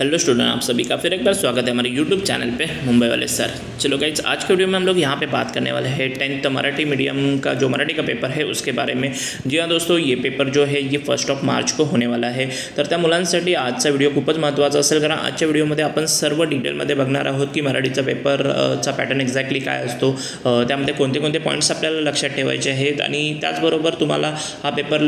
Hello student, आप सभी का फिर एक बार स्वागत है हमारे यूट्यूब चैनल पे मुंबई वाले सर। चलो गाइज, आज के वीडियो में हम लोग यहाँ पे बात करने वाले हैं 10th मराठी मीडियम का जो मराठी का पेपर है उसके बारे में। जी हाँ दोस्तों, ये पेपर जो है ये 1 मार्च को होणे वाला आहे। तर त्या मुलांसाठी आजचा व्हिडिओ खूपच महत्त्वाचा असेल, कारण आजच्या व्हिडिओमध्ये आपण सर्व डिटेलमध्ये बघणार आहोत की मराठीचा पेपरचा पॅटर्न एक्झॅक्टली काय असतो, त्यामध्ये कोणते कोणते पॉईंट्स आपल्याला लक्षात ठेवायचे आहेत आणि त्याचबरोबर तुम्हाला हा पेपर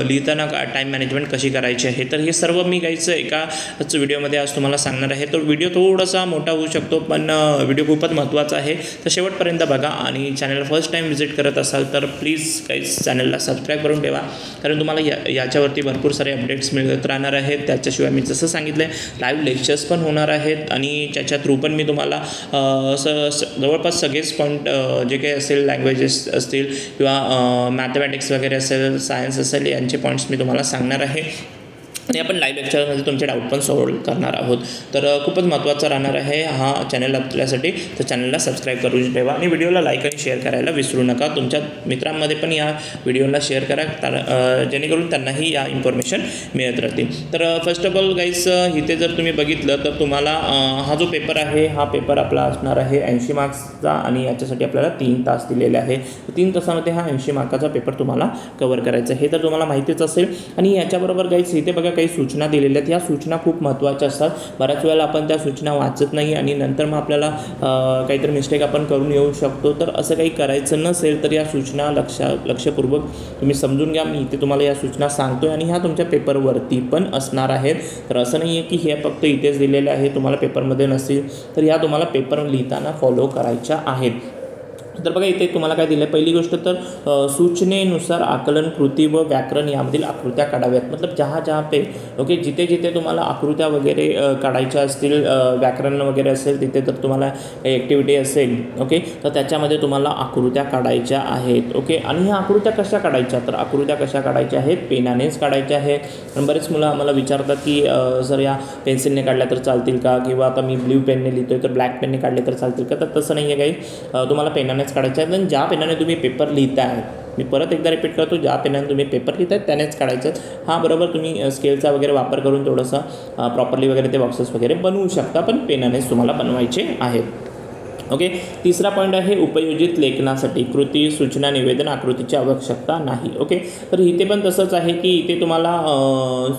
लिहिताना टाईम मॅनेजमेंट कशी करायची आहे, तर हे सर्व मी गाईज एकाच व्हिडिओमध्ये आज तुम्हाला सांगणार आहे। तो व्हिडिओ थोडासा मोठा होऊ शकतो, पण व्हिडिओ खूपच महत्त्वाचा आहे, तर शेवटपर्यंत बघा। आणि चॅनल फर्स्ट टाइम व्हिजिट करत असाल तर प्लीज गाईज चॅनलला सबस्क्राईब करून ठेवा, कारण तुम्हाला याच्यावरती भरपूर सारे अपडेट्स मिळत राहणार आहेत। त्याच्याशिवाय मी जसं सांगितलं आहे लाईव्ह लेक्चर्स पण होणार आहेत आणि त्याच्या थ्रू पण मी तुम्हाला जवळपास सगळेच पॉईंट जे काही असेल, लँग्वेजेस असतील किंवा मॅथमॅटिक्स वगैरे असेल, सायन्स असेल, यांचे पॉईंट्स मी तुम्हाला सांगणार आहे आणि आपण लाईव्ह लेक्चरमध्ये तुमचे डाऊट पण सॉल्व करणार आहोत। तर खूपच महत्त्वाचा राहणार आहे हा चॅनल आपल्यासाठी, तर चॅनलला सबस्क्राईब करून ठेवा आणि व्हिडिओला लाईक आणि शेअर करायला विसरू नका। तुमच्या मित्रांमध्ये पण या व्हिडिओला शेअर करा, जेणेकरून त्यांनाही या इन्फॉर्मेशन मिळत राहतील। तर फर्स्ट ऑफ ऑल गाईज, इथे जर तुम्ही बघितलं तर तुम्हाला हा जो पेपर आहे हा पेपर आपला असणार आहे 80 मार्क्सचा आणि याच्यासाठी आपल्याला 3 तास दिलेले आहे। 3 तासामध्ये हा 80 मार्काचा पेपर तुम्हाला कव्हर करायचा आहे, हे तर तुम्हाला माहितीच असेल। आणि याच्याबरोबर गाईज इथे बघा काही सूचना दिलेल्या आहेत, या सूचना खूप महत्त्वाच्या असतात। बऱ्याच वेळेला आपण त्या सूचना वाचत नाही आणि नंतर मग आपल्याला काहीतरी मिस्टेक आपण करून येऊ शकतो, तर असं काही करायचं नसेल तर या सूचना लक्षपूर्वक तुम्ही समजून घ्या। मी इथे तुम्हाला या सूचना सांगतोय आणि ह्या तुमच्या पेपरवरती पण असणार आहेत, तर असं नाही आहे की हे फक्त इथेच दिलेले आहे, तुम्हाला पेपरमध्ये नसतील तर ह्या तुम्हाला पेपर लिहिताना फॉलो करायच्या आहेत। तर बघा इथे तुम्हाला काय दिलं आहे, पहिली गोष्ट तर सूचनेनुसार आकलन कृती व व्याकरण यामधील आकृत्या काढाव्यात। मतलब जहाँ पे ओके, जिथे जिथे तुम्हाला आकृत्या वगैरे काढायच्या असतील, व्याकरण वगैरे असेल, तिथे तर तुम्हाला ॲक्टिव्हिटी असेल ओके, तर त्याच्यामध्ये तुम्हाला आकृत्या काढायच्या आहेत ओके। आणि ह्या आकृत्या कशा काढायच्या, तर आकृत्या कशा काढायच्या आहेत, पेनानेच काढायच्या आहेत। बरेच मुलं आम्हाला विचारतात की सर या पेन्सिलने काढल्या तर चालतील का, किंवा आता मी ब्ल्यू पेनने लिहितोय तर ब्लॅक पेनने काढले तर चालतील का, तर तसं नाही आहे काही, तुम्हाला पेनाने काढायचं आहे। पण ज्या पेनाने तुम्ही पेपर लिहिताय, मी परत एकदा रिपीट करतो, ज्या पेनाने तुम्ही पेपर लिहिताय त्यानेच काढायचं आहे। हां बरोबर, तुम्ही स्केलचा वगैरे वापर करून थोडंसं प्रॉपरली वगैरे ते बॉक्सेस वगैरे बनवू शकता, पण पेनानेच तुम्हाला बनवायचे आहेत ओके। तिसरा पॉईंट आहे उपयोजित लेखनासाठी कृती, सूचना, निवेदन आकृतीची आवश्यकता नाही ओके। तर इथे पण तसंच आहे की इथे तुम्हाला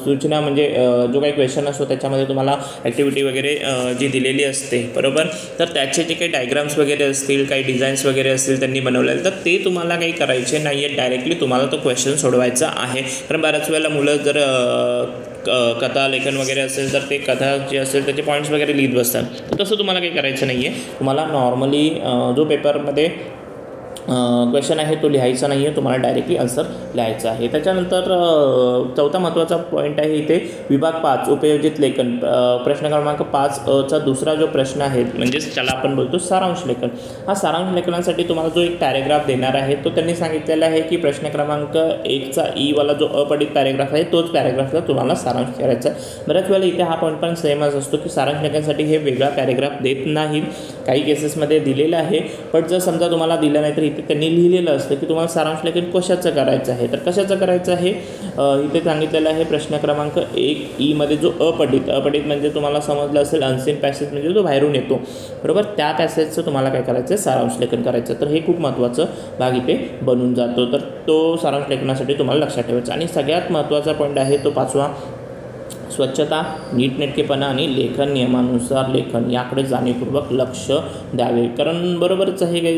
सूचना म्हणजे जो काही क्वेश्चन असतो त्याच्यामध्ये तुम्हाला ॲक्टिव्हिटी वगैरे जी दिलेली असते बरोबर, तर त्याचे जे काही डायग्राम्स वगैरे असतील, काही डिझाईन्स वगैरे असतील त्यांनी बनवलेले, तर ते तुम्हाला काही करायचे नाही आहे, डायरेक्टली तुम्हाला तो क्वेश्चन सोडवायचा आहे। कारण बऱ्याच वेळेला मुलं जर कथा लेखन वगैरे असेल तर ते कथा जे असेल त्याचे पॉईंट्स वगैरे लिहित बसतात, तर तसं तुम्हाला काही करायचं नाही आहे। तुम्हाला नॉर्मली जो पेपरमध्ये क्वेश्चन आहे तो लिहायचा नाही आहे, तुम्हाला डायरेक्टली आन्सर लिहायचा आहे। त्याच्यानंतर चौथा महत्त्वाचा पॉईंट आहे इथे विभाग 5 उपयोजित लेखन, प्रश्न क्रमांक 5चा दुसरा जो प्रश्न आहे म्हणजेच त्याला आपण बोलतो सारांश लेखन। हा सारांश लेखनासाठी तुम्हाला जो एक पॅरेग्राफ देणार आहे तो त्यांनी सांगितलेला आहे की प्रश्न क्रमांक 1चा वाला जो अपठित पॅरेग्राफ आहे तोच पॅरेग्राफला तुम्हाला सारांश करायचा आहे। बऱ्याच वेळेला इथे हा पॉईंट पण सेमच असतो की सारांश लेखनासाठी हे वेगळा पॅरेग्राफ देत नाहीत, काही केसेसमध्ये दिलेलं आहे, पण जर समजा तुम्हाला दिलं नाही तर इथे त्यांनी लिहिलेलं असतं की तुम्हाला सारांश लेखन कशाचं करायचं आहे, तर कशाचं करायचं आहे इथे सांगितलेलं आहे प्रश्न क्रमांक 1 मध्ये जो अपठित म्हणजे तुम्हाला समजलं असेल अनसीन पॅसेज म्हणजे जो बाहेरून येतो बरोबर, त्या पॅसेजचं तुम्हाला काय करायचं आहे, सारांश लेखन करायचं। तर हे खूप महत्त्वाचं भाग इथे बनून जातो, तर तो सारांश लेखनासाठी तुम्हाला लक्षात ठेवायचा। आणि सगळ्यात महत्त्वाचा पॉईंट आहे तो 5वा, स्वच्छता, नीटनेटकेपणा आणि लेखन नियमानुसार लेखन याकडे जाणीवपूर्वक लक्ष द्यावे। कारण बरोबरच आहे की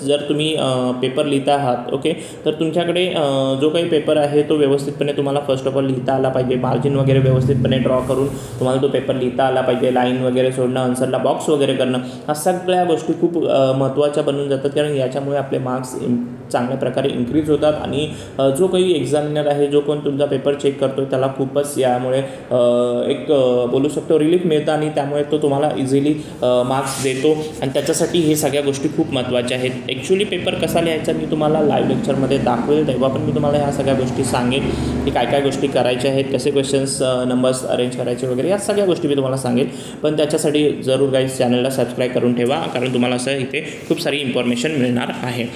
जर तुम्ही पेपर लिहिता आहात ओके, तर तुमच्याकडे जो काही पेपर आहे तो व्यवस्थितपणे तुम्हाला फर्स्ट ऑफ ऑल लिहिता आला पाहिजे, मार्जिन वगैरे व्यवस्थितपणे ड्रॉ करून तुम्हाला तो पेपर लिहिता आला पाहिजे, लाईन वगैरे सोडणं, आन्सरला बॉक्स वगैरे करणं, ह्या सगळ्या गोष्टी खूप महत्त्वाच्या बनून जातात, कारण याच्यामुळे आपले मार्क्स चांगल्या प्रकारे इन्क्रीज होतात आणि जो काही एक्झामिनर आहे, जो कोण तुमचा पेपर चेक करतो त्याला खूपच यामुळे एक बोलू शकतो रिलीफ मिळतं आणि त्यामुळे तो तुम्हाला इझिली मार्क्स देतो आणि त्याच्यासाठी हे सगळ्या गोष्टी खूप महत्त्वाच्या आहेत। ॲक्च्युली पेपर कसा लिहायचा मी तुम्हाला लाईव्ह लेक्चरमध्ये दाखवेल, तेव्हा पण मी तुम्हाला ह्या सगळ्या गोष्टी सांगेन की काय काय गोष्टी करायच्या आहेत, कसे क्वेश्चन्स नंबर्स अरेंज करायचे वगैरे, या सगळ्या गोष्टी मी तुम्हाला सांगेन। पण त्याच्यासाठी जरूर गाईज चॅनलला सबस्क्राईब करून ठेवा, कारण तुम्हाला असं इथे खूप सारी इन्फॉर्मेशन मिळणार आहे।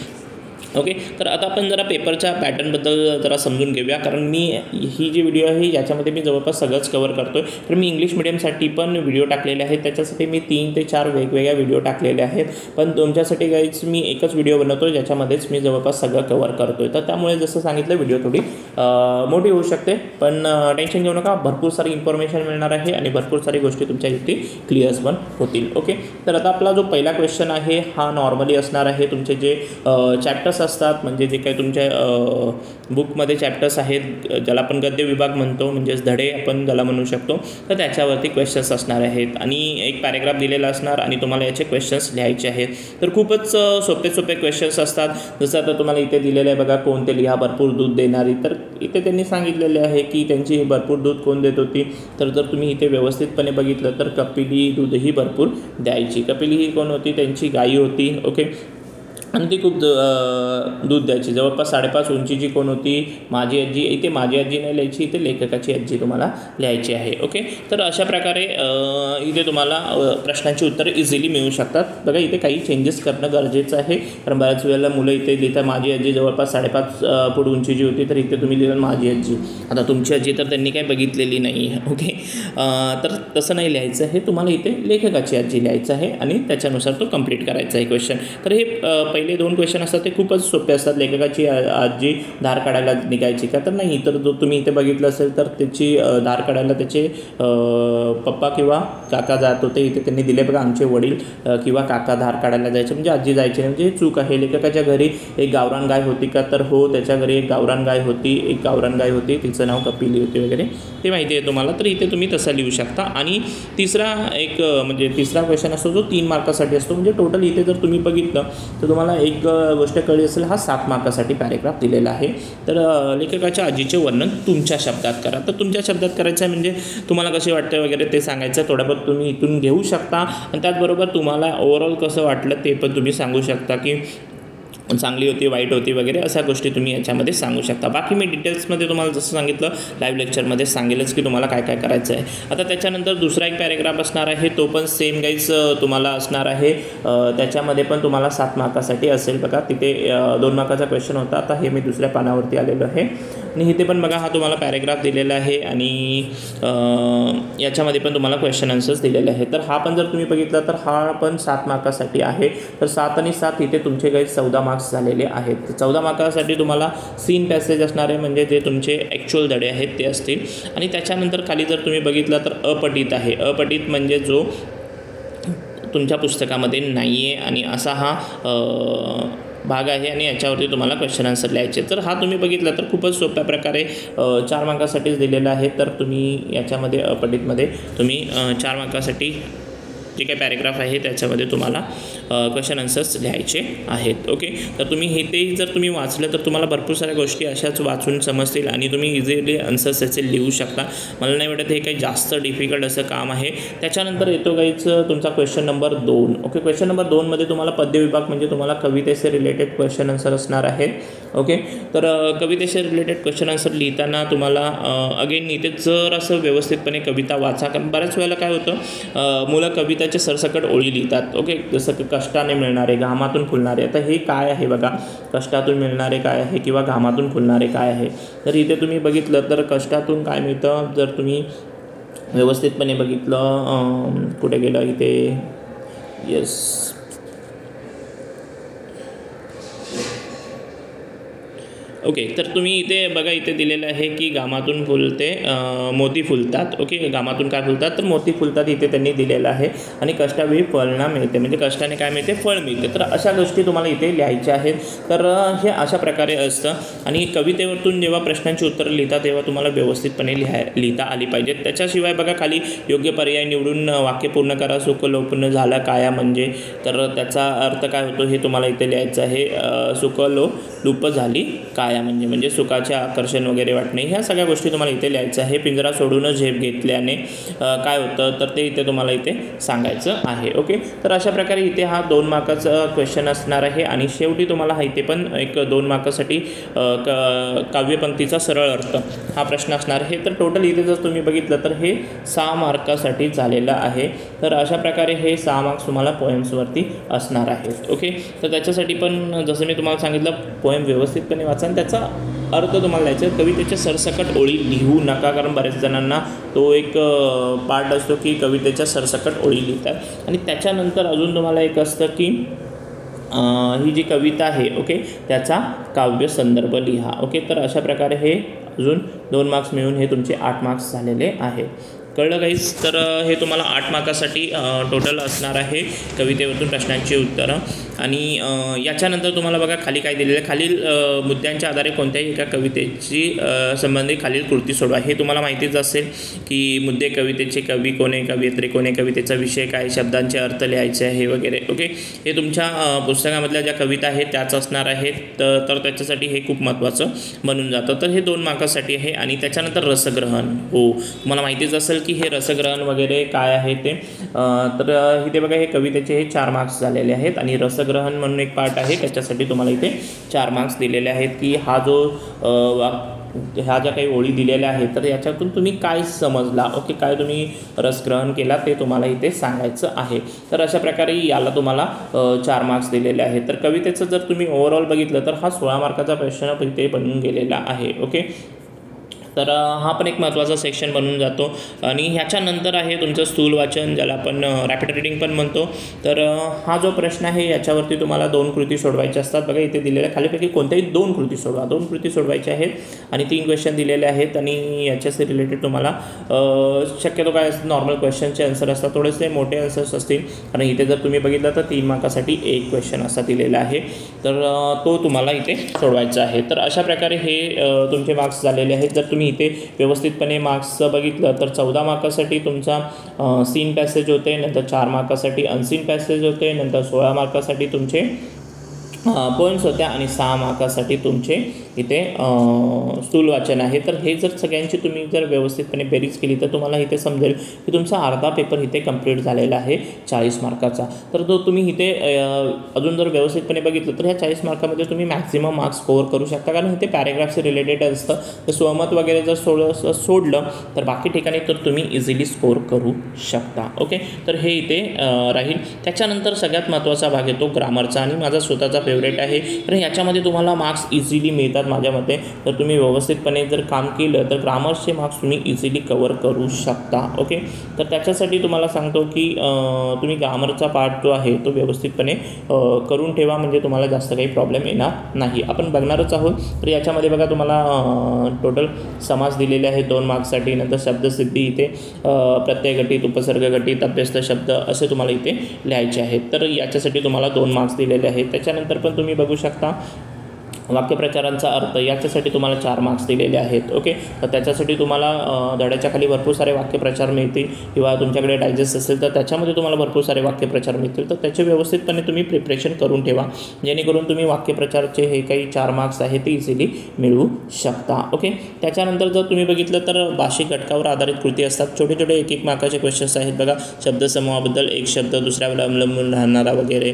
ओके, तर आता आपण जरा पेपरच्या पॅटर्नबद्दल जरा समजून घेऊया, कारण मी ही जी व्हिडिओ आहे याच्यामध्ये मी जवळपास सगळंच कवर करतो आहे. तर मी इंग्लिश मिडियमसाठी पण व्हिडिओ टाकलेले आहेत, त्याच्यासाठी मी 3 ते 4 वेगवेगळ्या व्हिडिओ टाकलेले आहेत. पण तुमच्यासाठी गाईज मी एकच व्हिडिओ बनवतो ज्याच्यामध्येच मी जवळपास सगळं कवर करतो आहे. तर त्यामुळे जसं सांगितलं व्हिडिओ थोडी मोठी होऊ शकते, पण टेन्शन घेऊ नका, भरपूर सारी इन्फॉर्मेशन मिळणार आहे आणि भरपूर सारी गोष्टी तुमच्या इथे क्लिअर्स पण होतील. ओके, तर आता आपला जो पहिला क्वेश्चन आहे हा नॉर्मली असणार आहे तुमचे जे चॅप्टर्स असतात, म्हणजे जे काही तुमच्या बुकमध्ये चॅप्टर्स आहेत ज्याला आपण गद्य विभाग म्हणतो, म्हणजेच धडे आपण ज्याला म्हणू शकतो, तर त्याच्यावरती क्वेश्चन्स असणार आहेत आणि एक पॅरेग्राफ दिलेला असणार आणि तुम्हाला याचे क्वेश्चन्स लिहायचे आहेत. तर खूपच सोपे क्वेश्चन्स असतात. जसं आता तुम्हाला इथे दिलेलं आहे बघा, कोणते लिहा भरपूर दूध देणारी. तर इथे त्यांनी सांगितलेले आहे की त्यांची भरपूर दूध कोण देत होती, तर जर तुम्ही इथे व्यवस्थितपणे बघितलं तर कपिली दूधही भरपूर द्यायची. कपिली ही कोण होती, त्यांची गाई होती. ओके, आणि ती खूप दूध द्यायची. जवळपास 5.5 उंचीची कोण होती, माझी आजी. इथे माझी आजी नाही लिहायची, इथे लेखकाची आजी तुम्हाला लिहायची आहे. ओके, तर अशा प्रकारे इथे तुम्हाला प्रश्नांची उत्तरं इझिली मिळू शकतात. बघा इथे काही चेंजेस करणं गरजेचं आहे, कारण बऱ्याच वेळेला मुलं इथे लिहितात माझी आजी जवळपास 5.5 फूट उंचीची होती, तर इथे तुम्ही लिहिलं माझी आजी. आता तुमची आजी तर त्यांनी काही बघितलेली नाही. ओके, तर तसं नाही लिहायचं आहे, तुम्हाला इथे लेखकाची आजी लिहायचं आहे आणि त्याच्यानुसार तो कंप्लीट करायचा आहे क्वेश्चन. तर हे पहिले 2 क्वेश्चन असतात ते खूपच सोपे असतात. लेखकाची आजी धार काढायला निघायची का, तर नाही. तर जो तुम्ही इथे बघितलं असेल तर त्याची धार काढायला त्याचे पप्पा किंवा काका जात होते. इथे त्यांनी दिले बघा, आमचे वडील किंवा काका धार काढायला जायचे, म्हणजे आजी जायची नाही, म्हणजे चूक आहे. लेखकाच्या घरी एक गावरान गाय होती का, तर हो त्याच्या घरी एक गावरान गाय होती. एक गावरान गाय होती, तिचं नाव कपिली होती वगैरे, ते माहिती आहे तुम्हाला. तर इथे तुम्ही तसं लिहू शकता. आणि तिसरा क्वेश्चन असतो जो 3 मार्कासाठी असतो. म्हणजे टोटल इथे जर तुम्ही बघितलं तर तुम्हाला एक गोष्ट कळली असेल, हा 7 मार्कासाठी पॅरेग्राफ दिलेला आहे. तर लेखकाच्या आजीचे वर्णन तुमच्या शब्दात करा. तर तुमच्या शब्दात करायचं आहे, म्हणजे तुम्हाला कसे वाटतं वगैरे ते सांगायचं. थोडंफार तुम्ही इथून घेऊ शकता आणि त्याचबरोबर तुम्हाला ओव्हरऑल कसं वाटलं ते पण तुम्ही सांगू शकता, की चांगली होती, वाईट होती वगैरे, अशा गोष्टी तुम्ही याच्यामध्ये सांगू शकता. बाकी मी डिटेल्समध्ये तुम्हाला जसं सांगितलं लाईव्ह लेक्चरमध्ये सांगेलच की तुम्हाला काय काय करायचं आहे. आता त्याच्यानंतर दुसरा एक पॅरेग्राफ असणार आहे, तो पण सेम गाईज तुम्हाला असणार आहे. त्याच्यामध्ये पण तुम्हाला 7 मार्कासाठी असेल. बघा तिथे 2 मार्काचा क्वेश्चन होता, आता हे मी दुसऱ्या पानावरती आलेलो आहे. आणि इथे पण बघा हा तुम्हाला पॅरेग्राफ दिलेला आहे आणि याच्यामध्ये पण तुम्हाला क्वेश्चन आन्सर्स दिलेले आहेत. तर हा पण जर तुम्ही बघितला तर हा पण 7 मार्कासाठी आहे. तर 7 आणि 7 इथे तुमचे काही 14 मार्क्स झालेले आहेत. 14 मार्कासाठी तुम्हाला सीन पॅसेज असणार आहे, म्हणजे जे तुमचे ॲक्च्युअल धडे आहेत ते असतील. आणि त्याच्यानंतर खाली जर तुम्ही बघितलं तर अपठित आहे. अपठित म्हणजे जो तुमच्या पुस्तकामध्ये नाही आहे आणि असा हा भाग आहे आणि याच्यावरती तुम्हाला क्वेश्चन आन्सर लिहायचे. तर हा तुम्ही बघितला तर खूपच सोप्या प्रकारे 4 मार्कासाठीच दिलेला आहे. तर तुम्ही याच्यामध्ये अपठितमध्ये तुम्ही 4 मार्कासाठी जे काही पॅरेग्राफ आहे त्याच्यामध्ये तुम्हाला क्वेश्चन आन्सर्स लिहायचे आहेत. ओके, तर तुम्ही हे ते जर तुम्ही वाचलं तर तुम्हाला भरपूर साऱ्या गोष्टी अशाच वाचून समजतील आणि तुम्ही इझिली आन्सर्स त्याचे लिहू शकता. मला नाही वाटत हे काही जास्त डिफिकल्ट असं काम आहे. त्याच्यानंतर येतो गाईच तुमचा question number 2. Okay, question number 2मध्ये तुम्हाला पद्य विभाग म्हणजे तुम्हाला कवितेचे रिलेटेड क्वेश्चन आन्सर असणार आहेत. ओके, तर कवितेचे रिलेटेड क्वेश्चन आन्सर लिहिताना तुम्हाला अगेन इथे जर असं व्यवस्थितपणे कविता वाचा, कारण बऱ्याच वेळेला काय होतं मुलं कविताचे सरसकट ओळी लिहितात. ओके, जसं की कष्टाने मिळणारे, घामातून फुलणारे. आता हे काय आहे बघा, कष्टातून मिळणारे काय आहे किंवा घामातून फुलणारे काय आहे. तर इथे तुम्ही बघितलं तर कष्टातून काय मिळतं, जर तुम्ही व्यवस्थितपणे बघितलं कुठे गेलं इथे, येस, ओके, तर तुम्ही इथे बघा इथे दिलेलं आहे की घामातून फुलते मोती फुलतात. ओके, घामातून काय फुलतात तर मोती फुलतात इथे त्यांनी दिलेलं आहे. आणि कष्टावेळी फळना मिळते, म्हणजे कष्टाने काय मिळते, फळ मिळते. तर अशा गोष्टी तुम्हाला इथे लिहायच्या आहेत. तर हे अशा प्रकारे असतं. आणि कवितेवरतून जेव्हा प्रश्नांची उत्तरं लिहिता तेव्हा तुम्हाला व्यवस्थितपणे लिहिता आली पाहिजेत. त्याच्याशिवाय बघा खाली योग्य पर्याय निवडून वाक्य पूर्ण करा. सुख लोपन झाला काया म्हणजे, तर त्याचा अर्थ काय होतो हे तुम्हाला इथे लिहायचं आहे. सुख लोप झाली काया म्हणजे सुखाचे आकर्षण वगैरे वाटणे, ह्या सगळ्या गोष्टी तुम्हाला इथे लिहायचं आहे. पिंजरा सोडून झेप घेतल्याने काय होतं तर ते इथे तुम्हाला इथे सांगायचं आहे. ओके, तर अशा प्रकारे इथे हा 2 मार्काचा क्वेश्चन असणार आहे. आणि शेवटी तुम्हाला हा इथे पण एक 2 मार्कासाठी काव्यपंक्तीचा सरळ अर्थ हा प्रश्न असणार आहे. तर टोटल इथे जर तुम्ही बघितलं तर हे 6 मार्कासाठी झालेलं आहे. तर अशा प्रकारे हे 6 मार्क्स तुम्हाला पोएम्सवरती असणार आहेत. ओके, तर त्याच्यासाठी पण जसं मी तुम्हाला सांगितलं पोएम व्यवस्थितपणे वाचा आणि त्याचा अर्थ तुम्हाला द्यायचा. कवितेच्या सरसकट ओळी लिहू नका, कारण बऱ्याच जणांना तो एक पार्ट असतो की कवितेच्या सरसकट ओळी लिहितात. आणि त्याच्यानंतर अजून तुम्हाला एक असतं की ही जी कविता आहे ओके त्याचा काव्य संदर्भ लिहा. ओके, तर अशा प्रकारे हे अजून 2 मार्क्स मिळून हे तुमचे 8 मार्क्स झालेले आहे. कळलं गाईज? तर हे तुम्हाला 8 मार्कासाठी टोटल असणार आहे कवितेवरून प्रश्नांची उत्तरं. आणि याच्यानंतर तुम्हाला बघा खाली काय दिलेलं आहे, खालील मुद्द्यांच्या आधारे कोणत्याही एका कवितेची संबंधित खालील कृती सोडवा. हे तुम्हाला माहितीच असेल की मुद्दे कवितेचे, कवी कोण आहे, कवयित्री कोण आहे, कवितेचा विषय काय, शब्दांचे अर्थ लिहायचे आहे वगैरे. ओके, हे तुमच्या पुस्तकामधल्या ज्या कविता आहेत त्याच असणार आहेत. तर त्याच्यासाठी हे खूप महत्त्वाचं बनून जातं. तर हे 2 मार्कासाठी आहे. आणि त्याच्यानंतर रसग्रहण, हो तुम्हाला माहितीच असेल की हे रसग्रहण वगैरे काय आहे ते. तर इथे बघा हे कवितेचे हे 4 मार्क्स झालेले आहेत. आणि रसग्रहण म्हणून एक पार्ट आहे त्याच्यासाठी तुम्हाला इथे 4 मार्क्स दिलेले आहेत की हा जो ह्या ज्या काही ओळी दिलेल्या आहेत तर याच्यातून तुम्ही काय समजला, ओके काय तुम्ही रसग्रहण केला ते तुम्हाला इथे सांगायचं आहे. तर अशा प्रकारे याला तुम्हाला 4 मार्क्स दिलेले आहेत. तर कवितेचं जर तुम्ही ओव्हरऑल बघितलं तर हा 16 मार्काचा प्रश्न इथे बनून गेलेला आहे. ओके, तर हा पण एक महत्त्वाचा सेक्शन बनून जातो. आणि ह्याच्यानंतर आहे तुमचं स्थूल वाचन, ज्याला आपण रॅपिड रीडिंग पण म्हणतो. तर हा जो प्रश्न आहे याच्यावरती तुम्हाला 2 कृती सोडवायच्या असतात. बघा इथे दिलेल्या खालीपैकी कोणत्याही 2 कृती सोडवा. 2 कृती सोडवायच्या आहेत आणि 3 क्वेश्चन दिलेले आहेत. आणि याच्याशी रिलेटेड तुम्हाला शक्यतो काय नॉर्मल क्वेश्चनचे आन्सर असतात, थोडेसे मोठे आन्सर्स असतील. आणि इथे जर तुम्ही बघितलं तर 3 मार्कासाठी 1 क्वेश्चन असा दिलेला आहे. तर तो तुम्हाला इथे सोडवायचा आहे. तर अशा प्रकारे हे तुमचे मार्क्स झालेले आहेत. जर तुम्ही इथे व्यवस्थितपणे मार्क्स बघितलं तर 14 मार्कासाठी तुमचा सीन पॅसेज होते, नंतर 4 मार्कासाठी अनसीन पॅसेज होते, नंतर 16 मार्कासाठी तुमचे पॉईंट्स होत्या आणि 6 मार्कासाठी तुमचे इथे स्थूल वाचन आहे. तर हे जर सगळ्यांची तुम्ही जर व्यवस्थितपणे बेरीज केली तर तुम्हाला इथे समजेल की तुमचा अर्धा पेपर इथे कंप्लीट झालेला आहे 40 मार्काचा. तर तो तुम्ही इथे अजून जर व्यवस्थितपणे बघितलं तर ह्या 40 मार्कामध्ये तुम्ही मॅक्झिमम मार्क्स स्कोअर करू शकता, कारण इथे पॅरेग्राफशी रिलेटेड असतं. तर स्वमत वगैरे जर सोडलं तर बाकी ठिकाणी तर तुम्ही इझिली स्कोअर करू शकता. ओके, तर हे इथे राहील. त्याच्यानंतर सगळ्यात महत्त्वाचा भाग येतो ग्रामरचा आणि माझा स्वतःचा फेवरेट आहे. तर ह्याच्यामध्ये तुम्हाला मार्क्स इझिली मिळतात माझ्या मते. तर तुम्ही व्यवस्थितपणे जर काम केलं तर ग्रामर्सचे मार्क्स तुम्ही इझिली कवर करू शकता. ओके, तर त्याच्यासाठी तुम्हाला सांगतो की तुम्ही ग्रामरचा पार्ट जो आहे तो व्यवस्थितपणे करून ठेवा, म्हणजे तुम्हाला जास्त काही प्रॉब्लेम येणार नाही. आपण बघणारच आहोत. तर याच्यामध्ये बघा तुम्हाला टोटल समास दिलेले आहेत 2 मार्क्ससाठी, नंतर शब्दसिद्धी इथे प्रत्यय गटित, उपसर्ग गटित, अभ्यस्त शब्द असे तुम्हाला इथे लिहायचे आहेत. तर याच्यासाठी तुम्हाला 2 मार्क्स दिलेले आहेत. त्याच्यानंतर पण तुम्ही बघू शकता वाक्यप्रचारांचा अर्थ, याच्यासाठी तुम्हाला 4 मार्क्स दिलेले आहेत. ओके, तर त्याच्यासाठी तुम्हाला धड्याच्या खाली भरपूर सारे वाक्यप्रचार मिळतील किंवा तुमच्याकडे डायजेस्ट असेल तर त्याच्यामध्ये तुम्हाला भरपूर सारे वाक्यप्रचार मिळतील. तर त्याचे व्यवस्थितपणे तुम्ही प्रिपरेशन करून ठेवा, जेणेकरून तुम्ही वाक्यप्रचारचे हे काही 4 मार्क्स आहेत ते इझिली मिळवू शकता. ओके, त्याच्यानंतर जर तुम्ही बघितलं तर भाषिक घटकावर आधारित कृती असतात. छोटे छोटे 1-1 मार्काचे क्वेश्चन्स आहेत. बघा शब्दसमूहाबद्दल एक शब्द दुसऱ्यावर अवलंबून राहणारा वगैरे.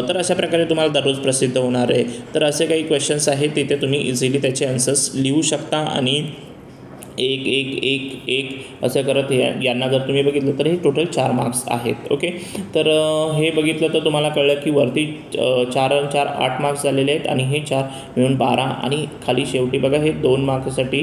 तर अशा प्रकारे तुम्हाला दररोज प्रसिद्ध होणार आहे. तर असे काही क्वेश्चन्स आहेत तिथे तुम्ही इझिली त्याचे आन्सर्स लिहू शकता. आणि 1-1-1-1 असं करत यांना जर तुम्ही बघितलं तर हे टोटल 4 मार्क्स आहेत. ओके, तर हे बघितलं तर तुम्हाला कळलं की वरती 4 आणि 4 8 मार्क्स झालेले आहेत आणि हे 4 मिळून 12. आणि खाली शेवटी बघा हे 2 मार्क्ससाठी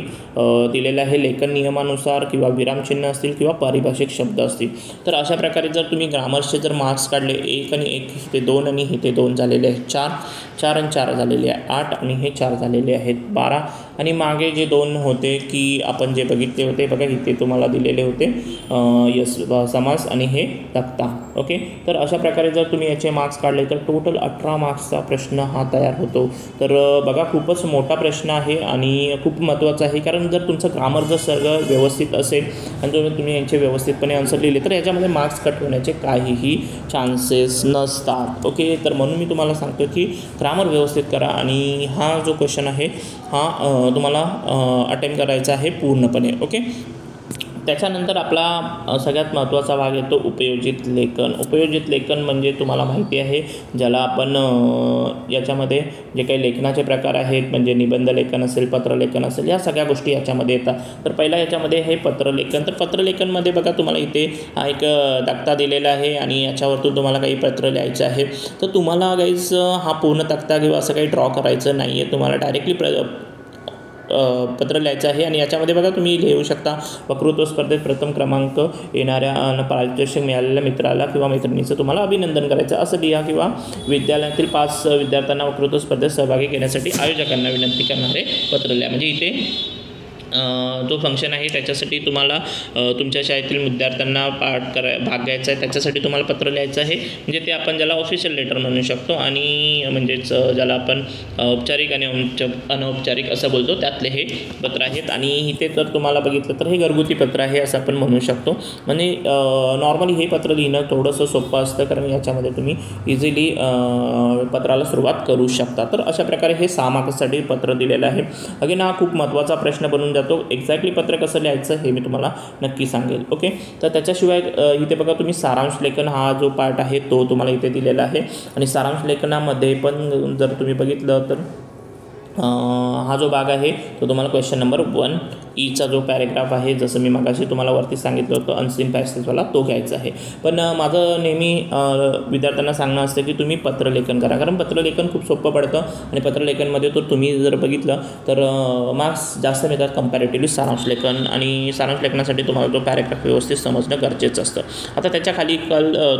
दिलेलं आहे लेखन नियमानुसार किंवा विरामचिन्ह असतील किंवा पारिभाषिक शब्द असतील. तर अशा प्रकारे जर तुम्ही ग्रामर्सचे जर मार्क्स काढले 1 आणि 1 ते 2 आणि हे ते 2 झालेले आहेत 4 आणि 4 झालेले आहे 8 आणि हे 4 झालेले आहेत 12. आणि मागे जे 2 होते की आपण जे बघितले होते बघा इथे तुम्हाला दिलेले होते समास आणि हे तक्ता. ओके, तर अशा प्रकारे जर तुम्ही याचे मार्क्स काढले तर टोटल 18 मार्क्सचा प्रश्न हा तयार होतो. तर बघा खूपच मोठा प्रश्न आहे आणि खूप महत्त्वाचा आहे, कारण जर तुमचं ग्रामर जर सगळं व्यवस्थित असेल आणि जर तुम्ही यांचे व्यवस्थितपणे आन्सर लिहिले तर याच्यामध्ये मार्क्स कट होण्याचे काहीही चान्सेस नसतात. ओके, तर म्हणून मी तुम्हाला सांगतो की ग्रामर व्यवस्थित करा आणि हा जो क्वेश्चन आहे हा तुम्हाला अटेम्प्ट करायचा आहे पूर्णपणे. ओके. त्याच्यानंतर आपला सगळ्यात महत्त्वाचा भाग येतो उपयोजित लेखन. उपयोजित लेखन म्हणजे तुम्हाला माहिती आहे ज्याला आपण याच्यामध्ये जे काही लेखनाचे प्रकार आहेत म्हणजे निबंध लेखन असेल, पत्रलेखन असेल, या सगळ्या गोष्टी याच्यामध्ये येतात. तर पहिला याच्यामध्ये हे पत्रलेखन. तर पत्रलेखनमध्ये बघा तुम्हाला इथे हा एक तक्ता दिलेला आहे आणि याच्यावरतून तुम्हाला काही पत्र लिहायचं आहे. तर तुम्हाला गाईज हा पूर्ण तक्ता किंवा असं काही ड्रॉ करायचं नाही आहे. तुम्हाला डायरेक्टली पत्र लिहायचं आहे आणि याच्यामध्ये बघा तुम्ही लिहू शकता वक्तृत्व स्पर्धेत प्रथम क्रमांक येणाऱ्या पारितोषिक मिळालेल्या मित्राला किंवा मैत्रिणीचं तुम्हाला अभिनंदन करायचं असं लिहा, किंवा विद्यालयातील 5 विद्यार्थ्यांना वक्तृत्व स्पर्धेत सहभागी घेण्यासाठी आयोजकांना विनंती करणारे पत्र लिहा. म्हणजे इथे जो फंक्शन आहे त्याच्यासाठी तुम्हाला तुमच्या शाळेतील विद्यार्थ्यांना भाग घ्यायचा आहे, त्याच्यासाठी तुम्हाला पत्र लिहायचं आहे. म्हणजे ते आपण ज्याला ऑफिशियल लेटर म्हणू शकतो आणि म्हणजेच ज्याला आपण औपचारिक आणि अनौपचारिक असं बोलतो त्यातले हे पत्र आहेत. आणि इथे तर तुम्हाला बघितलं तर हे घरगुती पत्र आहे असं आपण म्हणू शकतो. म्हणजे नॉर्मली हे पत्र लिहिणं थोडंसं सोपं असतं कारण याच्यामध्ये तुम्ही इझिली पत्राला सुरुवात करू शकता. तर अशा प्रकारे हे 6 मार्क्ससाठी पत्र दिलेलं आहे. अगेन हा खूप महत्त्वाचा प्रश्न बनून जातो. एक्झॅक्टली पत्र कसं लिहायचं हे मी तुम्हाला नक्की सांगेल. ओके. तर त्याच्याशिवाय इथे बघा तुम्ही सारांश लेखन हा जो पार्ट आहे तो तुम्हाला इथे दिलेला आहे आणि सारांश लेखनामध्ये पण जर तुम्ही बघितलं तर हा जो भाग आहे तो तुम्हाला क्वेश्चन नंबर 1E जो पॅरेग्राफ आहे जसं मी मगाशी तुम्हाला वरती सांगितलं होतं अनसीन पॅसेजवाला तो घ्यायचा आहे. पण माझं नेहमी विद्यार्थ्यांना सांगणं असतं की तुम्ही पत्रलेखन करा कारण पत्रलेखन खूप सोपं पडतं आणि पत्रलेखनमध्ये तर तुम्ही जर बघितलं तर मार्क्स जास्त मिळतात कम्पॅरेटिव्हली सारांश लेखन. आणि सारांश लेखनासाठी तुम्हाला तो पॅरेग्राफ व्यवस्थित समजणं गरजेचं असतं. आता त्याच्या खाली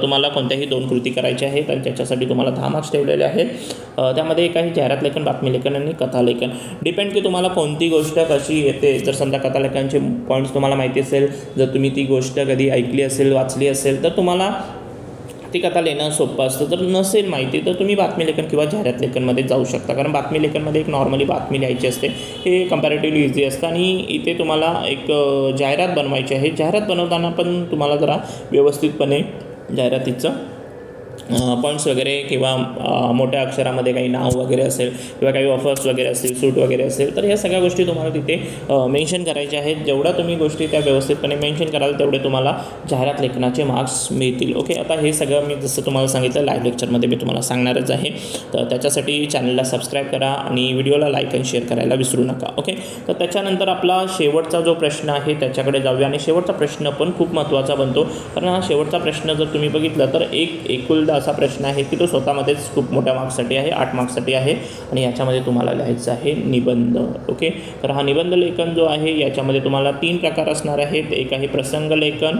तुम्हाला कोणत्याही 2 कृती करायच्या आहेत आणि त्याच्यासाठी तुम्हाला 10 मार्क्स ठेवलेले आहेत. त्यामध्ये एक आहे जाहिरात लेखन, बातमी लेखन आणि कथालेखन. डिपेंड की तुम्हाला कोणती गोष्ट कशी येते. जर समजा कथालेखनचे पॉईंट्स तुम्हाला माहिती असेल, जर तुम्ही ती गोष्ट कधी ऐकली असेल, वाचली असेल तर तुम्हाला ती कथा लिहिणं सोपं असतं. जर नसेल माहिती तर तुम्ही बातमी लेखन किंवा जाहिरात लेखनमध्ये जाऊ शकता कारण बातमी लेखनमध्ये एक नॉर्मली बातमी लिहायची असते, हे कम्पॅरेटिव्हली इझी असतं. आणि इथे तुम्हाला एक जाहिरात बनवायची आहे. जाहिरात बनवताना पण तुम्हाला जरा व्यवस्थितपणे जाहिरातीचं पॉईंट्स वगैरे किंवा मोठ्या अक्षरामध्ये काही नाव वगैरे असेल किंवा काही ऑफर्स वगैरे असतील, सूट वगैरे असेल तर ह्या सगळ्या गोष्टी तुम्हाला तिथे मेन्शन करायच्या आहेत. जेवढा तुम्ही गोष्टी त्या व्यवस्थितपणे मेन्शन कराल तेवढे तुम्हाला जाहिरात लेखनाचे मार्क्स मिळतील. ओके. आता हे सगळं मी जसं तुम्हाला सांगितलं लाईव्ह लेक्चरमध्ये मी तुम्हाला सांगणारच आहे. तर त्याच्यासाठी चॅनलला सबस्क्राईब करा आणि व्हिडिओला लाईक आणि शेअर करायला विसरू नका. ओके. तर त्याच्यानंतर आपला शेवटचा जो प्रश्न आहे त्याच्याकडे जाऊया. आणि शेवटचा प्रश्न पण खूप महत्त्वाचा बनतो कारण हा शेवटचा प्रश्न जर तुम्ही बघितला तर एकुलदा असा प्रश्न आहे की तो स्वतःमध्येच खूप मोठ्या मार्क्ससाठी आहे, 8 मार्क्ससाठी आहे आणि याच्यामध्ये तुम्हाला लिहायचं आहे निबंध. ओके. तर हा निबंध लेखन जो आहे याच्यामध्ये तुम्हाला 3 प्रकार असणार आहेत. एक आहे प्रसंग लेखन,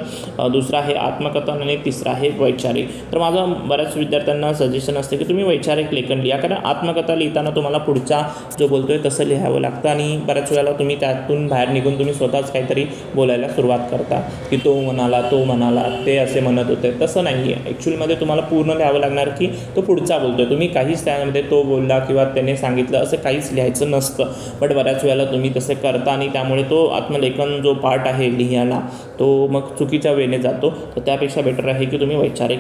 दुसरा आहे आत्मकथन आणि तिसरा आहे वैचारिक. तर माझं बऱ्याच विद्यार्थ्यांना सजेशन असते की तुम्ही वैचारिक लेखन लिहा कारण आत्मकथा लिहिताना तुम्हाला पुढचा जो बोलतोय तसं लिहावं लागतं आणि बऱ्याच वेळेला तुम्ही त्यातून बाहेर निघून तुम्ही स्वतःच काहीतरी बोलायला सुरुवात करता की तो म्हणाला ते असे म्हणत होते. तसं नाही आहे. ॲक्च्युअलीमध्ये तुम्हाला पूर्ण लिहावं लागणार की तो पुढचा बोलतोय. तुम्ही काहीच त्यामध्ये तो बोलला किंवा त्याने सांगितलं असं काहीच लिहायचं नसतं. बट बऱ्याच वेळेला तुम्ही तसे करता आणि त्यामुळे तो आत्मलेखन जो पार्ट आहे लिहायला तो मग चुकीच्या वेने जातो. तर त्यापेक्षा बेटर आहे की तुम्ही वैचारिक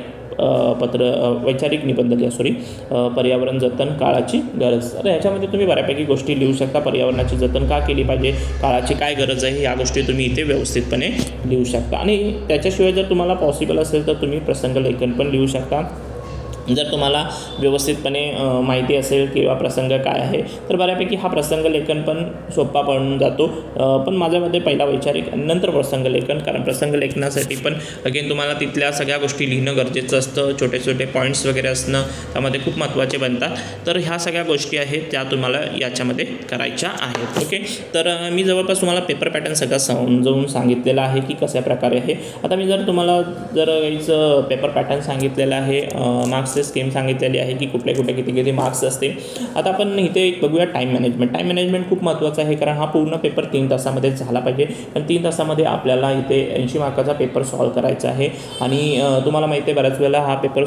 निबंध लिहा. पर्यावरण जतन काळाची गरज. तर ह्याच्यामध्ये तुम्ही बऱ्यापैकी गोष्टी लिहू शकता. पर्यावरणाची जतन का केली पाहिजे, काळाची काय गरज आहे, या गोष्टी तुम्ही इथे व्यवस्थितपणे लिहू शकता. आणि त्याच्याशिवाय जर तुम्हाला पॉसिबल असेल तर तुम्ही प्रसंग लेखन पण लिहू शकता. जर तुम्हाला व्यवस्थितपणे माहिती असेल किंवा प्रसंग काय आहे तर बऱ्यापैकी हा प्रसंग लेखन पण सोपा पडून जातो. पण माझ्यामध्ये पहिला वैचारिक आणि नंतर प्रसंग लेखन कारण प्रसंग लेखनासाठी पण अगेन तुम्हाला तिथल्या सगळ्या गोष्टी लिहिणं गरजेचं असतं. छोटे छोटे पॉईंट्स वगैरे असणं त्यामध्ये खूप महत्त्वाचे बनतात. तर ह्या सगळ्या गोष्टी आहेत त्या तुम्हाला याच्यामध्ये करायच्या आहेत. ओके. तर मी जवळपास तुम्हाला पेपर पॅटर्न सगळं समजावून सांगितलेलं आहे की कशा प्रकारे आहे. आता मी जर तुम्हाला काहीच पेपर पॅटर्न सांगितलेलं आहे, मार्क्स स्कीम सांगितलेली आहे की कुठे किती मार्क्स असते. आता आपण इथे एक बघूया टाईम मॅनेजमेंट खूप महत्त्वाचं आहे कारण हा पूर्ण पेपर 3 तासामध्ये झाला पाहिजे. आणि 3 तासामध्ये आपल्याला इथे 80 मार्काचा पेपर सॉल्व करायचा आहे. आणि तुम्हाला माहिती आहे बऱ्याच वेळेला हा पेपर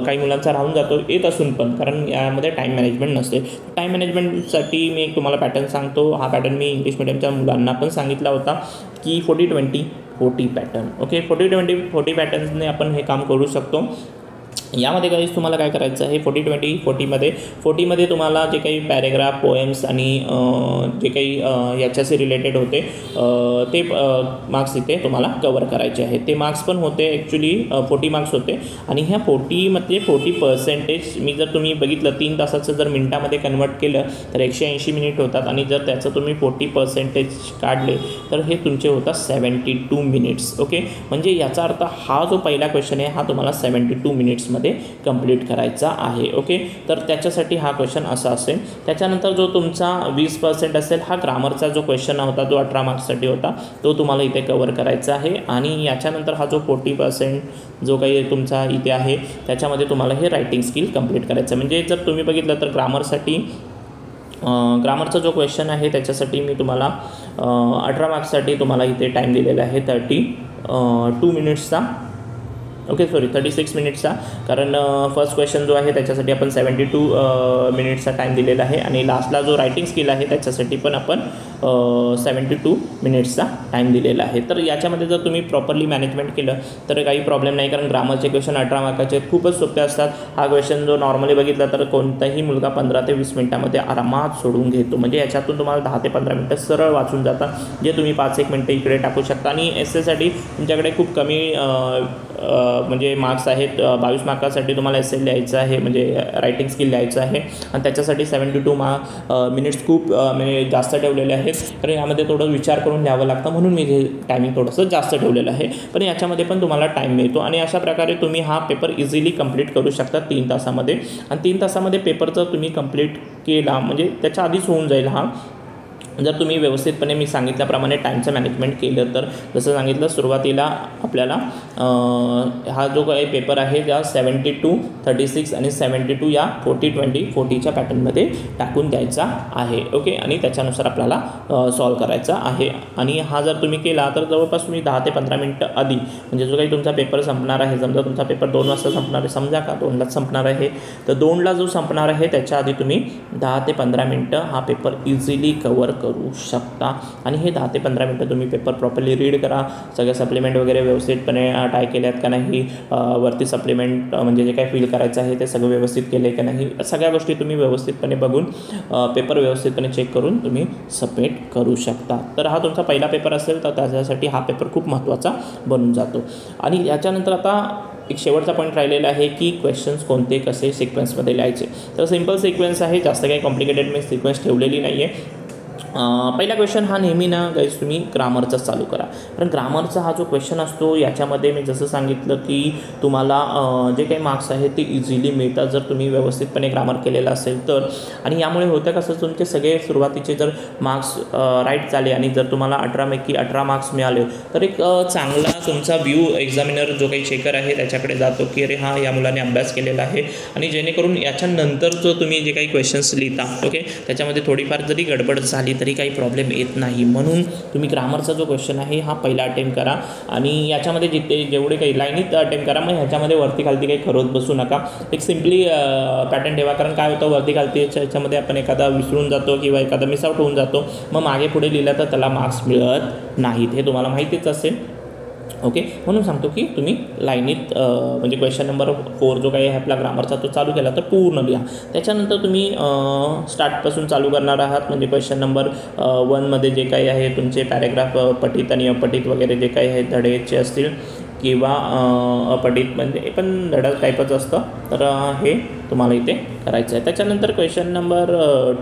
काही मुलांचा राहून जातो येत असून पण कारण यामध्ये टाईम मॅनेजमेंट नसते. टाईम मॅनेजमेंटसाठी मी एक तुम्हाला पॅटर्न सांगतो. हा पॅटर्न मी इंग्लिश मिडियमच्या मुलांना पण सांगितला होता की 40-20-40 पॅटर्न. ओके. 40-20-40 पॅटर्नने आपण हे काम करू शकतो. यामध्ये काही तुम्हाला काय करायचं आहे 40-20-40मध्ये तुम्हाला जे काही पॅरेग्राफ पोएम्स आणि जे काही याच्याशी रिलेटेड होते ते मार्क्स इथे तुम्हाला कवर करायचे आहेत. ते मार्क्स पण होते ॲक्च्युली 40 मार्क्स होते आणि ह्या 40मध्ये 40% मी जर तुम्ही बघितलं 3 तासाचं जर मिनटामध्ये कन्वर्ट केलं तर 180 मिनिट होतात आणि जर त्याचं तुम्ही 40% काढले तर हे तुमचे होतात 72 मिनिट्स. ओके, म्हणजे याचा अर्थ हा जो पहिला क्वेश्चन आहे हा तुम्हाला 72 मिनिट्समध्ये कंप्लीट करायचा आहे. ओके, तर त्याच्यासाठी हा क्वेश्चन असा असेल. त्याच्यानंतर जो तुमचा 20% असेल हा ग्रामरचा जो क्वेश्चन होता जो 18 मार्क्ससाठी होता तो तुम्हाला इथे कवर करायचा आहे. आणि याच्यानंतर हा जो 40% जो काही तुमचा इथे आहे त्याच्यामध्ये तुम्हाला हे रायटिंग स्किल कंप्लीट करायचं. म्हणजे जर तुम्ही बघितलं तर ग्रामरचा जो क्वेश्चन आहे त्याच्यासाठी मी तुम्हाला 18 मार्क्ससाठी तुम्हाला इथे टाईम दिलेला आहे 32 मिनिट्सचा. ओके, सॉरी 36 मिनिट्सचा, कारण फर्स्ट क्वेश्चन जो आहे त्याच्यासाठी आपण 72 मिनिट्सचा टाईम दिलेला आहे आणि लास्टला जो रायटिंग स्किल आहे त्याच्यासाठी पण आपण 72 मिनिट्सचा टाईम दिलेला आहे. तर याच्यामध्ये जर तुम्ही प्रॉपरली मॅनेजमेंट केलं तर काही प्रॉब्लेम नाही, कारण ग्रामरचे क्वेश्चन 18 मार्काचे खूपच सोपे असतात. हा क्वेश्चन जो नॉर्मली बघितला तर कोणताही मुलगा 15 ते 20 मिनिटामध्ये आरामात सोडून घेतो. म्हणजे याच्यातून तुम्हाला 10 ते 15 मिनिटं सरळ वाचून जातात, जे तुम्ही 5-1 मिनिटं इकडे टाकू शकता. आणि एस्सेसाठी तुमच्याकडे खूप कमी म्हणजे मार्क्स आहेत. 22 मार्कासाठी तुम्हाला एस्से लिहायचं आहे, म्हणजे रायटिंग स्किल लिहायचं आहे आणि त्याच्यासाठी 72 मिनिट्स खूप म्हणजे जास्त ठेवलेले आहेत, कारण यामध्ये थोडं विचार करून लिहावं लागतं, म्हणून मी हे टायमिंग थोडंसं जास्त ठेवलेलं आहे. पण याच्यामध्ये पण तुम्हाला टाईम मिळतो आणि अशा प्रकारे तुम्ही हा पेपर इझिली कंप्लीट करू शकता 3 तासामध्ये. आणि 3 तासामध्ये पेपर जर तुम्ही कंप्लीट केला म्हणजे त्याच्या आधीच होऊन जाईल हा, जर तुम्ही व्यवस्थितपणे मी सांगितल्याप्रमाणे टाईमचं मॅनेजमेंट केलं तर. जसं सांगितलं सुरुवातीला आपल्याला हा जो काही पेपर आहे ज्या 72, 36 आणि 72 या 40-20-40च्या पॅटर्नमध्ये टाकून द्यायचा आहे. ओके, आणि त्याच्यानुसार आपल्याला सॉल्व करायचा आहे. आणि हा जर तुम्ही केला तर जवळपास तुम्ही 10 ते 15 मिनटं आधी, म्हणजे जो काही तुमचा पेपर संपणार आहे, समजा तुमचा पेपर 2 वाजता संपणार आहे, समजा का 2लाच संपणार आहे, तर 2ला जो संपणार आहे त्याच्या आधी तुम्ही 10 ते 15 मिनटं हा पेपर इझिली कवर करू शकता. आणि हे 10 ते 15 मिनटं तुम्ही पेपर प्रॉपरली रीड करा. सगळ्या सप्लिमेंट वगैरे व्यवस्थितपणे टाय केल्यात का नाही, वरती सप्लिमेंट म्हणजे जे काही फिल करायचं आहे ते सगळं व्यवस्थित केलं आहे का नाही, सगळ्या गोष्टी तुम्ही व्यवस्थितपणे बघून पेपर व्यवस्थितपणे चेक करून तुम्ही सबमिट करू शकता. तर हा तुमचा पहिला पेपर असेल तर त्याच्यासाठी हा पेपर खूप महत्त्वाचा बनून जातो. आणि याच्यानंतर आता एक शेवटचा पॉईंट राहिलेला आहे की क्वेश्चन्स कोणते कसे सिक्वेन्समध्ये लिहायचे. तर सिम्पल सिक्वेन्स आहे, जास्त काही कॉम्प्लिकेटेड मी सिक्वेन्स ठेवलेली नाही आहे. पहिला क्वेश्चन हा नेहमी ना गाईज तुम्ही ग्रामरचाच चालू करा, कारण ग्रामरचा हा जो क्वेश्चन असतो याच्यामध्ये मी जसं सांगितलं की तुम्हाला जे काही मार्क्स आहेत ते इझिली मिळतात जर तुम्ही व्यवस्थितपणे ग्रामर केलेलं असेल तर. आणि यामुळे होतं कसं, तुमचे सगळे सुरुवातीचे जर मार्क्स राईट झाले आणि जर तुम्हाला 18पैकी 18 मार्क्स मिळाले तर एक चांगला तुमचा व्ह्यू एक्झामिनर जो काही चेकर आहे त्याच्याकडे जातो की अरे हां, या मुलाने अभ्यास केलेला आहे. आणि जेणेकरून याच्यानंतर जो तुम्ही जे काही क्वेश्चन्स लिहिता ओके त्याच्यामध्ये थोडीफार जरी गडबड झाली तरी काही प्रॉब्लेम येत नाही. म्हणून तुम्ही ग्रामरचा जो क्वेश्चन आहे हा पहिला अटेम्प्ट करा आणि याच्यामध्ये जेवढे काही लाईनीत अटेम्प्ट करा. मग ह्याच्यामध्ये वरती खालती काही करत बसू नका. एक सिम्पली पॅटर्न ठेवा, कारण काय होतं वरती खालती याच्यामध्ये आपण एखादा विसरून जातो किंवा एखादा मिसआउट होऊन जातो, मग मागे पुढे लिहिलं तर त्याला मार्क्स मिळत नाहीत, हे तुम्हाला माहितीच असेल. ओके, म्हणून सांगतो की तुम्ही लाईनीत म्हणजे क्वेश्चन नंबर 4 जो काही आहे आपला ग्रामरचा तो चालू केला तर पूर्ण लिहा. त्याच्यानंतर तुम्ही स्टार्टपासून चालू करणार आहात, म्हणजे क्वेश्चन नंबर 1मध्ये जे काही आहे तुमचे पॅरेग्राफ पठित आणि अपठित वगैरे जे काही आहे धडेचे असतील किंवा अपठित म्हणजे पण धडा टाईपच असतं, तर हे तुम्हाला इथे करायचं आहे. त्याच्यानंतर क्वेश्चन नंबर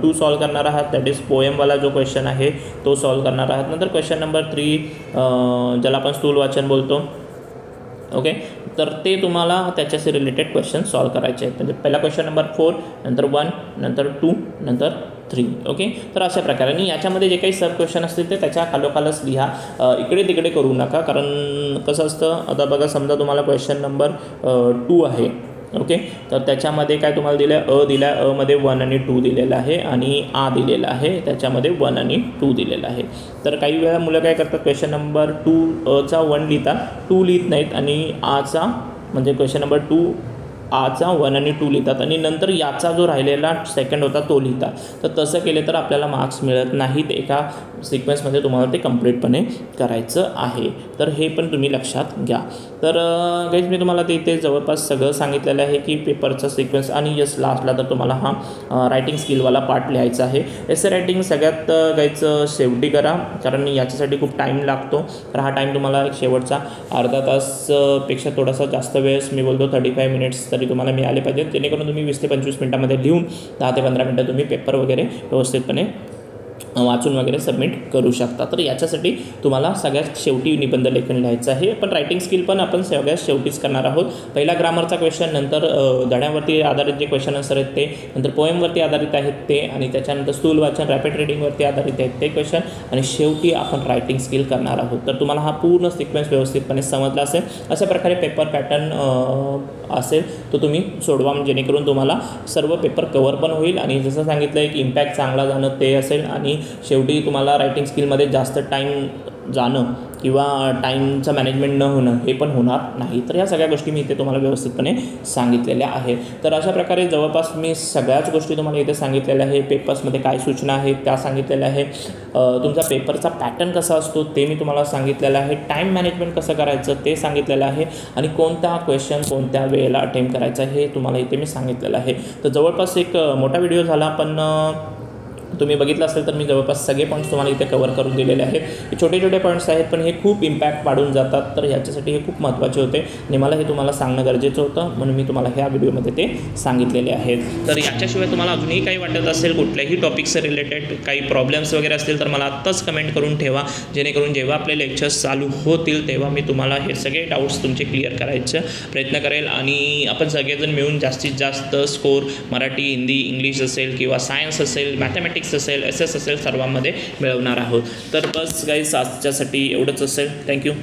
2 सॉल्व करणार आहात, दॅट इज पोएमवाला जो क्वेश्चन आहे तो सॉल्व करणार आहात. नंतर क्वेश्चन नंबर 3 ज्याला आपण स्थूल वाचन बोलतो ओके, तर ते तुम्हाला त्याच्याशी रिलेटेड क्वेश्चन सॉल्व करायचे आहेत. म्हणजे पहिला क्वेश्चन नंबर 4, नंतर 1, नंतर 2, नंतर 3. ओके, तर अशा प्रकारे. आणि याच्यामध्ये जे काही सब क्वेश्चन असतील ते त्याच्या खालोखालच लिहा, इकडे तिकडे करू नका. कारण कसं असतं, आता बघा समजा तुम्हाला क्वेश्चन नंबर 2 आहे ओके, तर त्याच्यामध्ये काय तुम्हाला दिलं आहे, दिला आहे, मध्ये 1 आणि 2 दिलेलं आहे आणि आ दिलेला आहे, त्याच्यामध्ये 1 आणि 2 दिलेलं आहे. तर काही वेळा मुलं काय करतात, क्वेश्चन नंबर 2चा 1 लिहितात, 2 लिहित नाहीत आणि आचा म्हणजे क्वेश्चन नंबर 2 आचा 1 आणि 2 लिहितात आणि नंतर याचा जो राहिलेला सेकंड होता तो लिहितात. तर तसं केले तर आपल्याला मार्क्स मिळत नाहीत. एका सिक्वेन्समध्ये तुम्हाला ते कंप्लीटपणे करायचं आहे. तर हे पण तुम्ही लक्षात घ्या. तर गाईज मी तुम्हाला ते इथे जवळपास सगळं सांगितलेलं आहे की पेपरचा सिक्वेन्स. आणि यस लास्टला तर तुम्हाला हा रायटिंग स्किलवाला पार्ट लिहायचा आहे. एसे रायटिंग सगळ्यात गाईज शेवटी करा, कारण याच्यासाठी खूप टाईम लागतो. तर हा टाईम तुम्हाला एक शेवटचा अर्धा तासपेक्षा थोडासा जास्त वेळेस मी बोलतो 35 मिनिट्स तरी तुम्हाला मिळाले पाहिजेत, जेणेकरून तुम्ही 20 ते 25 मिनटामध्ये लिहून 10 ते 15 मिनटं तुम्ही पेपर वगैरे व्यवस्थितपणे वाचून वगैरे सबमिट करू शकता. तर याच्यासाठी तुम्हाला सगळ्यात शेवटी निबंध लेखन लिहायचं आहे. पण रायटिंग स्किल पण आपण सगळ्यात शेवटीच करणार आहोत. पहिला ग्रामरचा क्वेश्चन, नंतर धड्यावरती आधारित जे क्वेश्चन आन्सर आहेत ते, नंतर पोएमवरती आधारित आहेत ते, आणि त्याच्यानंतर स्थूल वाचन रॅपिड रिडिंगवरती आधारित आहेत ते क्वेश्चन, आणि शेवटी आपण रायटिंग स्किल करणार आहोत. तर तुम्हाला हा पूर्ण सिक्वेन्स व्यवस्थितपणे समजला असेल. अशा प्रकारे पेपर पॅटर्न असेल तो तुम्ही सोडवा, जेणेकरून तुम्हाला सर्व पेपर कवर पण होईल. आणि जसं सांगितलं एक इम्पॅक्ट चांगला जाणं ते असेल, आणि शेवटी तुम्हाला रायटिंग स्किलमध्ये जास्त टाईम जाणं किंवा टाईमचं मॅनेजमेंट न होणं हे पण होणार नाही. तर ह्या सगळ्या गोष्टी मी इथे तुम्हाला व्यवस्थितपणे सांगितलेल्या आहेत. तर अशा प्रकारे जवळपास मी सगळ्याच गोष्टी तुम्हाला इथे सांगितलेल्या आहे. पेपर्समध्ये काय सूचना आहेत त्या सांगितलेल्या आहे. तुमचा पेपरचा पॅटर्न कसा असतो ते मी तुम्हाला सांगितलेलं आहे. टाईम मॅनेजमेंट कसं करायचं ते सांगितलेलं आहे, आणि कोणता क्वेश्चन कोणत्या वेळेला अटेम्प्ट करायचा हे तुम्हाला इथे मी सांगितलेलं आहे. तर जवळपास एक मोठा व्हिडिओ झाला, पण तुम्ही बघितलं असेल तर मी जवळपास सगळे पॉईंट्स तुम्हाला इथे कवर करून दिलेले आहेत. हे छोटे छोटे पॉईंट्स आहेत, पण हे खूप इम्पॅक्ट पाडून जातात. तर ह्याच्यासाठी हे खूप महत्त्वाचे होते, आणि मला हे तुम्हाला सांगणं गरजेचं होतं, म्हणून मी तुम्हाला ह्या व्हिडिओमध्ये ते सांगितलेले आहेत. तर याच्याशिवाय तुम्हाला अजूनही काही वाटत असेल, कुठल्याही टॉपिकचं रिलेटेड काही प्रॉब्लेम्स वगैरे असतील, तर मला आत्ताच कमेंट करून ठेवा, जेणेकरून जेव्हा आपले लेक्चर्स चालू होतील तेव्हा मी तुम्हाला हे सगळे डाऊट्स तुमचे क्लिअर करायचा प्रयत्न करेल, आणि आपण सगळेजण मिळून जास्तीत जास्त स्कोर मराठी, हिंदी, इंग्लिश असेल किंवा सायन्स असेल, मॅथमॅटिक्स असेल, SS असेल, सर्वांमध्ये मिळवणार आहोत. तर बस गाईज आजच्यासाठी एवढंच असेल. थँक्यू.